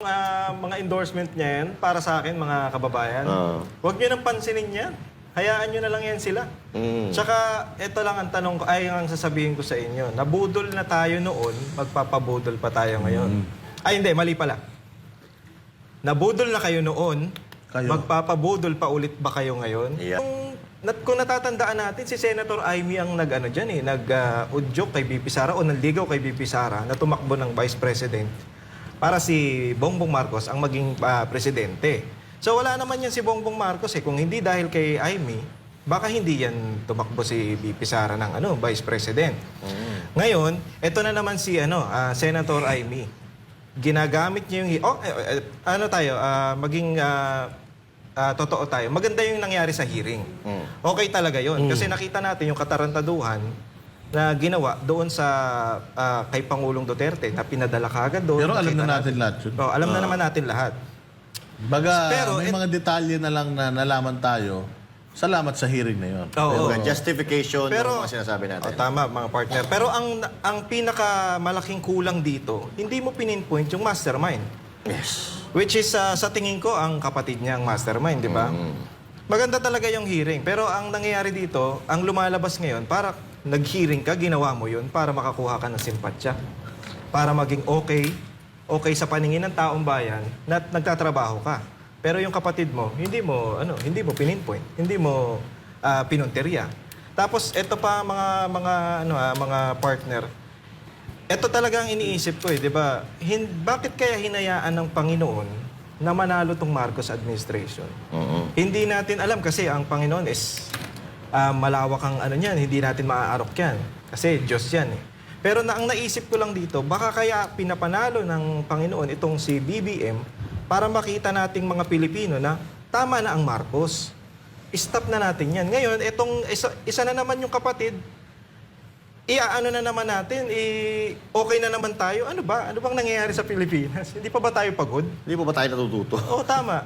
Mga endorsement niya yan, para sa akin, mga kababayan, huwag niyo nang pansinin yan. Hayaan niyo na lang yan sila. Tsaka, ito lang ang tanong ko, ay ang sasabihin ko sa inyo. Nabudol na tayo noon, magpapabudol pa tayo ngayon. Ay, hindi, mali pala. Nabudol na kayo noon, magpapabudol pa ulit ba kayo ngayon? Yeah. Kung natatandaan natin, si Senator Amy ang nag-udyok kay BP Sara o nanligaw kay BP Sara na tumakbo ng Vice President para si Bongbong Marcos ang maging presidente. So wala naman yan si Bongbong Marcos eh. Kung hindi dahil kay Amy, baka hindi yan tumakbo si BP Sara ng Vice President. Ngayon, ito na naman si Senator Amy. Ginagamit niya yung... totoo tayo. Maganda yung nangyari sa hearing. Okay talaga yon. Kasi nakita natin yung katarantaduhan na ginawa doon sa kay Pangulong Duterte na pinadala kagad doon. Pero alam na natin lahat yun. Alam na naman natin lahat. Baga, Pero, may mga detalye na lang na nalaman tayo salamat sa hearing na yun. Justification ng mga sinasabi natin. Tama, mga partner. Pero ang pinakamalaking kulang dito, hindi mo pinpoint yung mastermind. Yes. Which is, sa tingin ko, ang kapatid niya ang mastermind, di ba? Maganda talaga yung hearing. Pero ang nangyayari dito, ang lumalabas ngayon, para nag-hearing ka, ginawa mo yun para makakuha ka ng simpatya. Para maging okay sa paningin ng taong bayan na nagtatrabaho ka. Pero yung kapatid mo, hindi mo pininpoint, hindi mo pinunteriya. Tapos, ito pa mga partner, ito talagang iniisip ko di ba? Bakit kaya hinayaan ng Panginoon na manalo tong Marcos administration? Hindi natin alam kasi ang Panginoon is malawak ang hindi natin maaarok yan. Kasi Diyos yan eh. Pero ang naisip ko lang dito, baka kaya pinapanalo ng Panginoon itong si BBM para makita nating mga Pilipino na tama na ang Marcos. Stop na natin yan. Ngayon, itong isa na naman yung kapatid, na naman natin, okay na naman tayo. Ano ba? Ano bang nangyayari sa Pilipinas? Hindi pa ba tayo pagod? Hindi pa ba tayo natututo? Oo, tama.